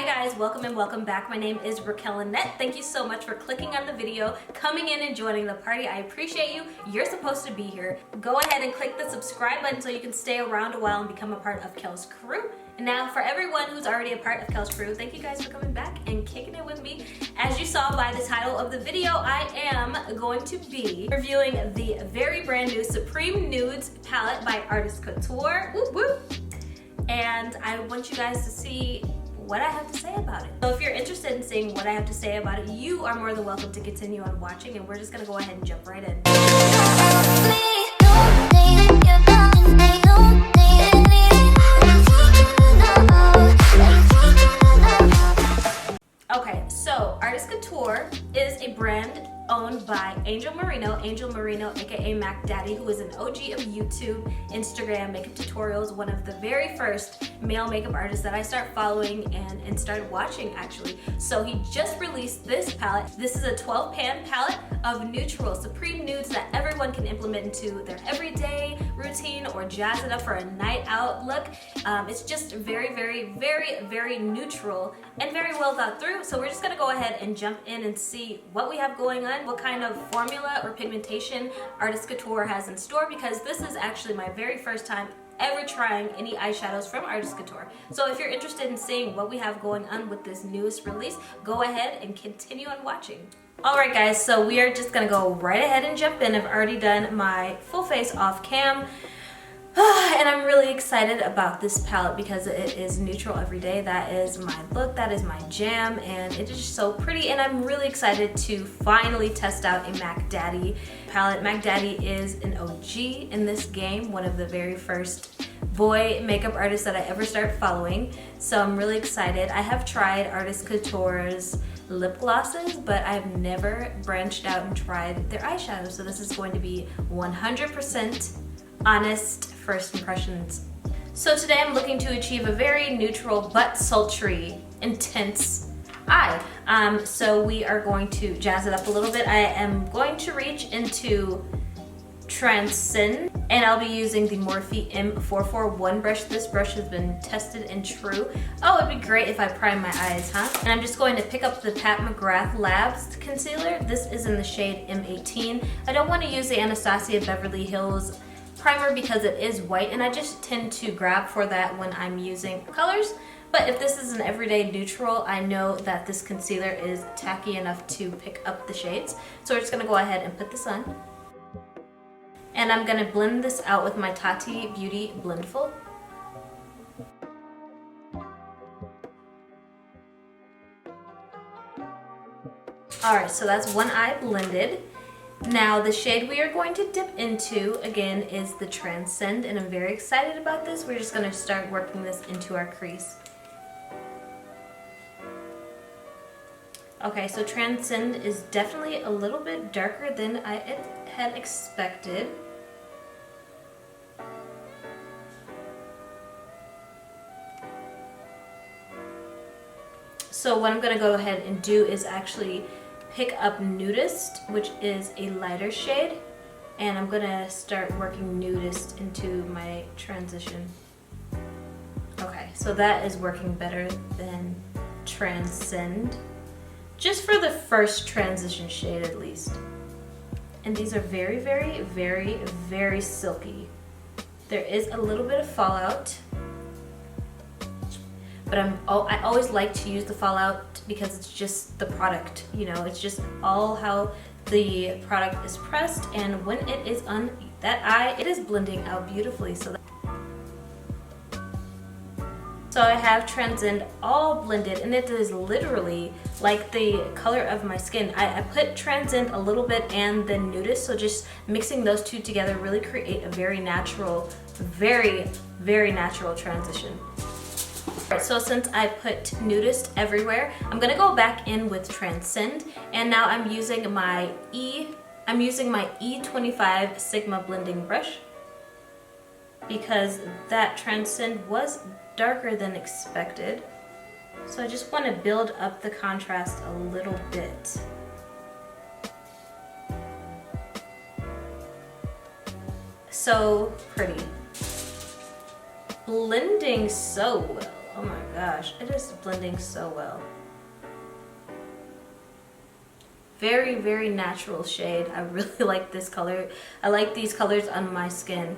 Hi guys, welcome and welcome back. My name is Raquelle. Thank you so much for clicking on the video, coming in and joining the party. I appreciate you. You're supposed to be here. Go ahead and click the subscribe button so you can stay around a while and become a part of Quell's crew. And now for everyone who's already a part of Quell's crew, thank you guys for coming back and kicking it with me. As you saw by the title of the video, I am going to be reviewing the very brand new Supreme Nudes palette by HoNeSt Couture. Whoop whoop. And I want you guys to see what I have to say about it. So if you're interested in seeing what I have to say about it, you are more than welcome to continue on watching, and we're just gonna go ahead and jump right in. Okay, so HoNeSt Couture is a brand owned by Angel Marino, aka Mac Daddy, who is an OG of YouTube, Instagram, makeup tutorials, one of the very first male makeup artists that I started following and started watching actually. So he just released this palette. This is a 12-pan palette of neutral Supreme Nudes that everyone can implement into their everyday routine or jazz it up for a night out look. It's just very, very, very, very neutral and very well thought through. So we're just gonna go ahead and jump in and see what we have going on, what kind of formula or pigmentation HoNeSt Couture has in store, because this is actually my very first time ever trying any eyeshadows from HoNeSt Couture. So if you're interested in seeing what we have going on with this newest release, go ahead and continue on watching. Alright guys, so we are just gonna go right ahead and jump in. I've already done my full face off cam. And I'm really excited about this palette because it is neutral every day. That is my look, that is my jam, and it is just so pretty. And I'm really excited to finally test out a Mac Daddy palette. Mac Daddy is an OG in this game, one of the very first boy makeup artists that I ever started following. So I'm really excited. I have tried HoNeSt Couture's lip glosses, but I've never branched out and tried their eyeshadows. So this is going to be 100% honest first impressions. So today I'm looking to achieve a very neutral but sultry, intense eye. So we are going to jazz it up a little bit. I am going to reach into Transcend, and I'll be using the Morphe M441 brush. This brush has been tested and true. Oh, it'd be great if I prime my eyes, huh? And I'm just going to pick up the Pat McGrath Labs concealer. This is in the shade M18. I don't want to use the Anastasia Beverly Hills primer because it is white, and I just tend to grab for that when I'm using colors. But if this is an everyday neutral, I know that this concealer is tacky enough to pick up the shades. So we're just gonna go ahead and put this on. And I'm gonna blend this out with my Tati Beauty Blendful. Alright, so that's one eye blended. Now the shade we are going to dip into again is the Transcend, and I'm very excited about this. We're just going to start working this into our crease. Okay, so Transcend is definitely a little bit darker than I had expected. So what I'm going to go ahead and do is actually pick up Nudist, which is a lighter shade, and I'm gonna start working Nudist into my transition. Okay, so that is working better than Transcend, just for the first transition shade at least. And these are very, very, very, very silky. There is a little bit of fallout, but I always like to use the fallout because it's just the product, you know, it's just all how the product is pressed, and when it is on that eye, it is blending out beautifully. So I have Transcend all blended, and it is literally like the color of my skin. I put Transcend a little bit and then Nudist, so just mixing those two together really create a very natural, very, very natural transition. So since I put Nudist everywhere, I'm gonna go back in with Transcend, and now I'm using my E25 Sigma blending brush because that Transcend was darker than expected. So I just want to build up the contrast a little bit. So pretty. Blending so well. Oh my gosh, it is blending so well. Very, very natural shade. I really like this color. I like these colors on my skin.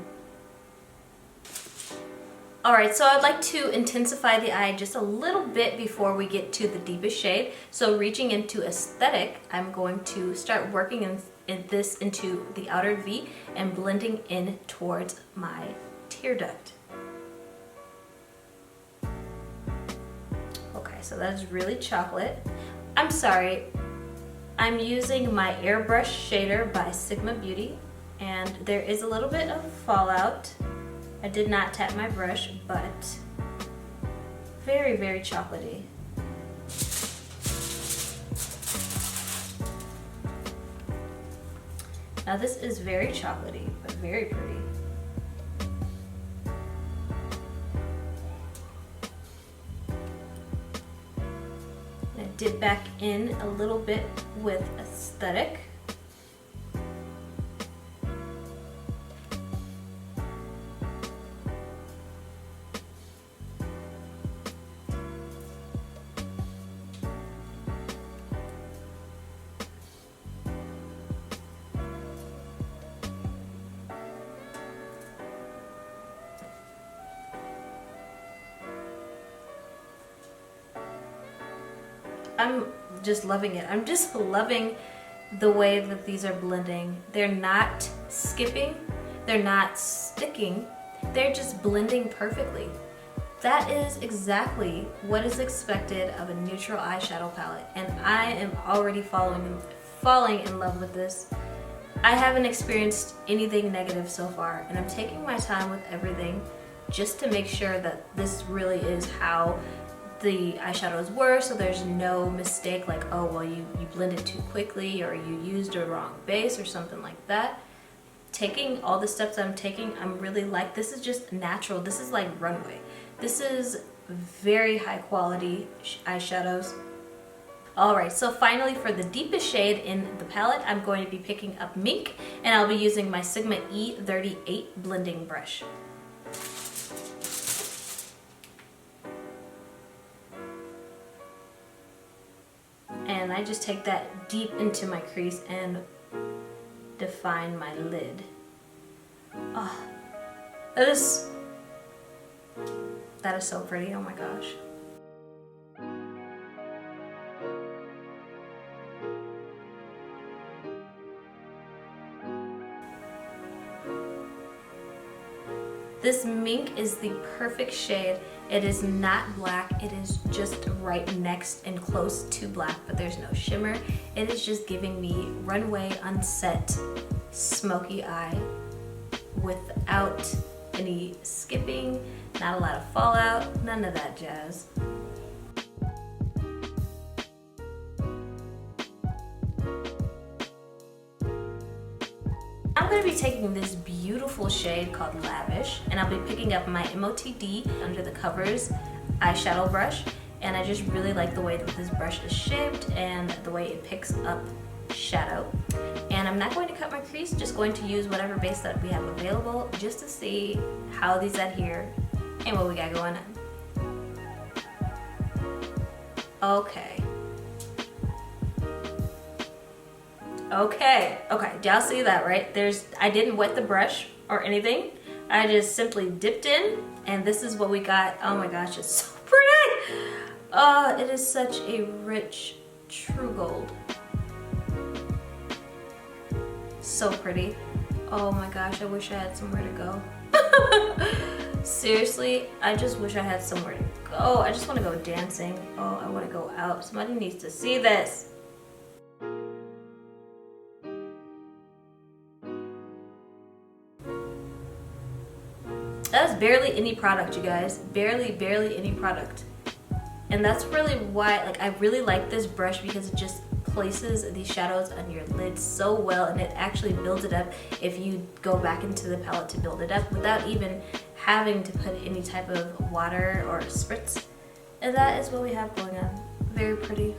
Alright, so I'd like to intensify the eye just a little bit before we get to the deepest shade. So reaching into aesthetic, I'm going to start working in this into the outer V and blending in towards my tear duct. Okay, so that is really chocolate. I'm sorry, I'm using my airbrush shader by Sigma Beauty, and there is a little bit of fallout. I did not tap my brush, but very, very chocolatey. Now this is very chocolatey, but very pretty. I dip back in a little bit with aesthetic. I'm just loving it. I'm just loving the way that these are blending. They're not skipping, they're not sticking, they're just blending perfectly. That is exactly what is expected of a neutral eyeshadow palette, and I am already falling in love with this. I haven't experienced anything negative so far, and I'm taking my time with everything just to make sure that this really is how the eyeshadows were, so there's no mistake like, oh well, you blended too quickly or you used a wrong base or something like that. Taking all the steps I'm taking, I'm really like, this is just natural. This is like runway. This is very high quality eyeshadows. Alright, so finally for the deepest shade in the palette, I'm going to be picking up Mink, and I'll be using my Sigma E38 blending brush. And I just take that deep into my crease and define my lid. Oh, that is so pretty, oh my gosh. This Mink is the perfect shade. It is not black, it is just right next and close to black, but there's no shimmer. It is just giving me runway unset smoky eye without any skipping, not a lot of fallout, none of that jazz. I'm going to be taking this beautiful shade called Lavish, and I'll be picking up my MOTD Under the Covers eyeshadow brush, and I just really like the way that this brush is shaped and the way it picks up shadow. And I'm not going to cut my crease, just going to use whatever base that we have available just to see how these adhere and what we got going on. Okay. Okay, do y'all see that, right? I didn't wet the brush or anything. I just simply dipped in, and this is what we got. Oh my gosh, it's so pretty. It is such a rich, true gold. So pretty. Oh my gosh, I wish I had somewhere to go. Seriously, I just wish I had somewhere to go. I just want to go dancing. Oh, I want to go out. Somebody needs to see this. That's barely any product, you guys. Barely any product. And that's really why, like, I really like this brush, because it just places these shadows on your lid so well, and it actually builds it up if you go back into the palette to build it up without even having to put any type of water or spritz. And that is what we have going on. Very pretty.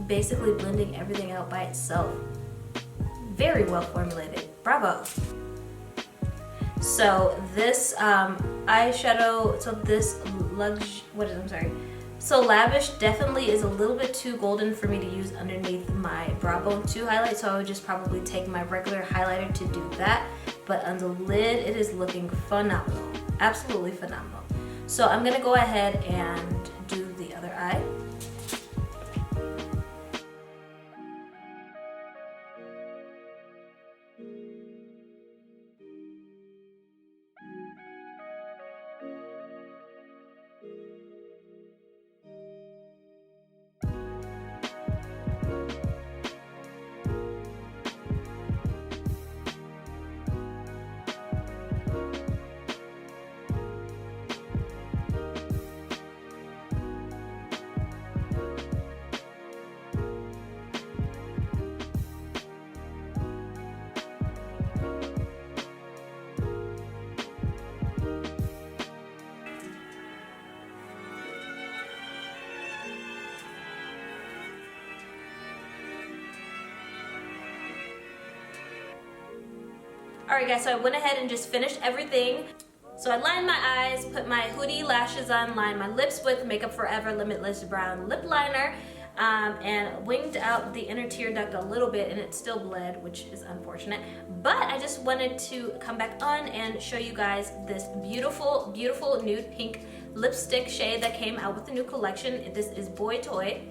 Basically blending everything out by itself. Very well formulated. Bravo. So this eyeshadow, So Lavish definitely is a little bit too golden for me to use underneath my brow bone to highlight, so I would just probably take my regular highlighter to do that. But on the lid, it is looking phenomenal, absolutely phenomenal. So I'm gonna go ahead and do the other eye. Alright guys, so I went ahead and just finished everything. So I lined my eyes, put my hoodie lashes on, lined my lips with Makeup Forever Limitless Brown Lip Liner, and winged out the inner tear duct a little bit, and it still bled, which is unfortunate. But I just wanted to come back on and show you guys this beautiful, beautiful nude pink lipstick shade that came out with the new collection. This is Boy Toy.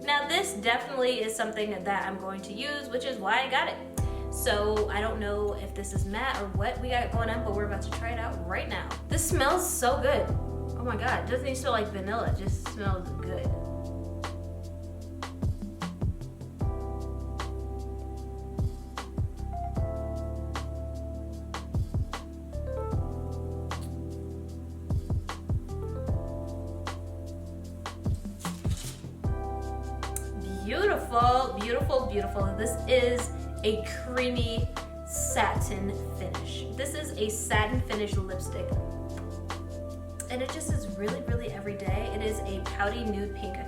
Now this definitely is something that I'm going to use, which is why I got it. So I don't know if this is matte or what we got going on, but we're about to try it out right now. This smells so good. Oh my God, it doesn't even smell like vanilla, it just smells good. Beautiful, beautiful, beautiful. This is a creamy satin finish. This is a satin finish lipstick. And it just is really, really everyday. It is a pouty nude pink, a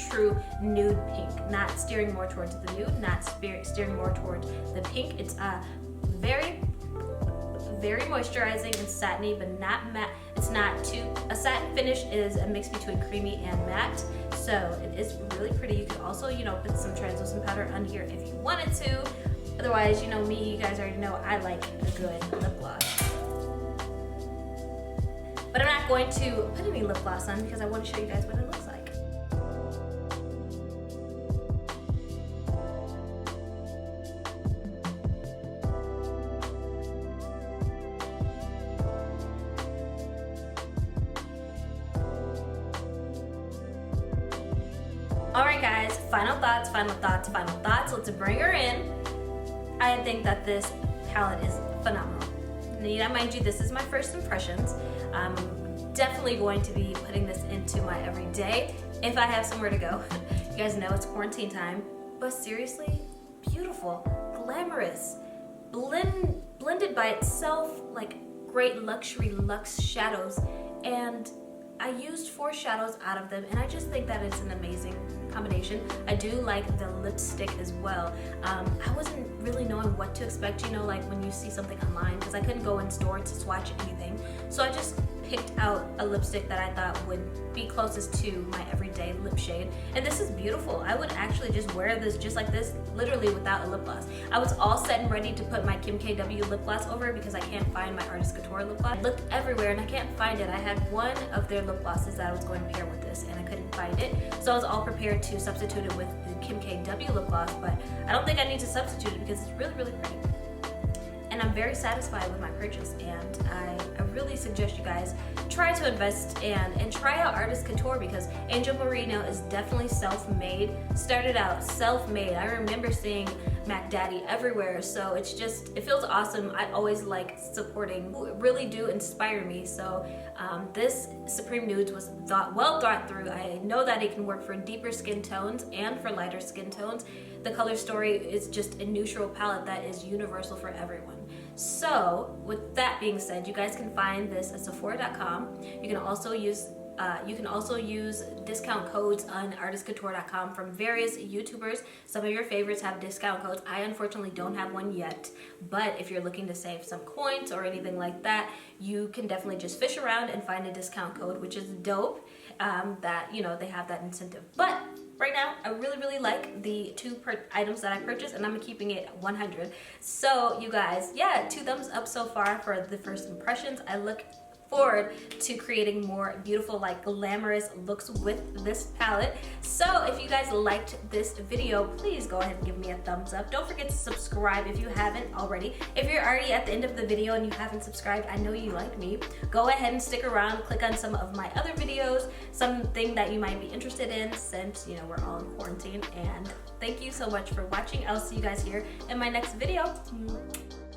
true nude pink. Not steering more towards the nude, not steering more towards the pink. It's very moisturizing and satiny, but not matte. It's not too, a satin finish is a mix between creamy and matte. So it is really pretty. You could also, you know, put some translucent powder on here if you wanted to. Otherwise, you know me, you guys already know I like a good lip gloss. But I'm not going to put any lip gloss on because I want to show you guys what it looks like. Alright guys, final thoughts. Let's bring her in. I think that this palette is phenomenal. Now, mind you, this is my first impressions. I'm definitely going to be putting this into my everyday if I have somewhere to go. You guys know it's quarantine time, but seriously, beautiful, glamorous, blended by itself, like great luxury luxe shadows. And I used 4 shadows out of them, and I just think that it's an amazing combination. I do like the lipstick as well. I wasn't really knowing what to expect, you know, like when you see something online, because I couldn't go in store to swatch anything. So I just picked out a lipstick that I thought would be closest to my everyday lip shade. And this is beautiful. I would actually just wear this just like this, literally without a lip gloss. I was all set and ready to put my Kim KW lip gloss over it because I can't find my HoNeSt Couture lip gloss. I looked everywhere and I can't find it. I had one of their lip glosses that I was going to pair with this and I couldn't find it. So I was all prepared to substitute it with the Kim KW lip gloss, but I don't think I need to substitute it because it's really, really pretty. And I'm very satisfied with my purchase, and I really suggest you guys try to invest and try out HoNeSt Couture because Angel Merino is definitely self-made. Started out self-made. I remember seeing Mac Daddy everywhere, so it's just, it feels awesome. I always like supporting who really do inspire me. So this Supreme Nudes was well thought through. I know that it can work for deeper skin tones and for lighter skin tones. The color story is just a neutral palette that is universal for everyone. So with that being said, you guys can find this at Sephora.com. You can also use You can also use discount codes on artistcouture.com from various YouTubers. Some of your favorites have discount codes. I unfortunately don't have one yet, but if you're looking to save some coins or anything like that, you can definitely just fish around and find a discount code, which is dope, that, you know, they have that incentive. But right now, I really like the two items that I purchased, and I'm keeping it 100. So you guys, yeah, 2 thumbs up so far for the first impressions. I look forward to creating more beautiful, like, glamorous looks with this palette. So if you guys liked this video, please go ahead and give me a thumbs up. Don't forget to subscribe if you haven't already. If you're already at the end of the video and you haven't subscribed, I know you like me. Go ahead and stick around, click on some of my other videos, something that you might be interested in, since, you know, we're all in quarantine. And thank you so much for watching. I'll see you guys here in my next video.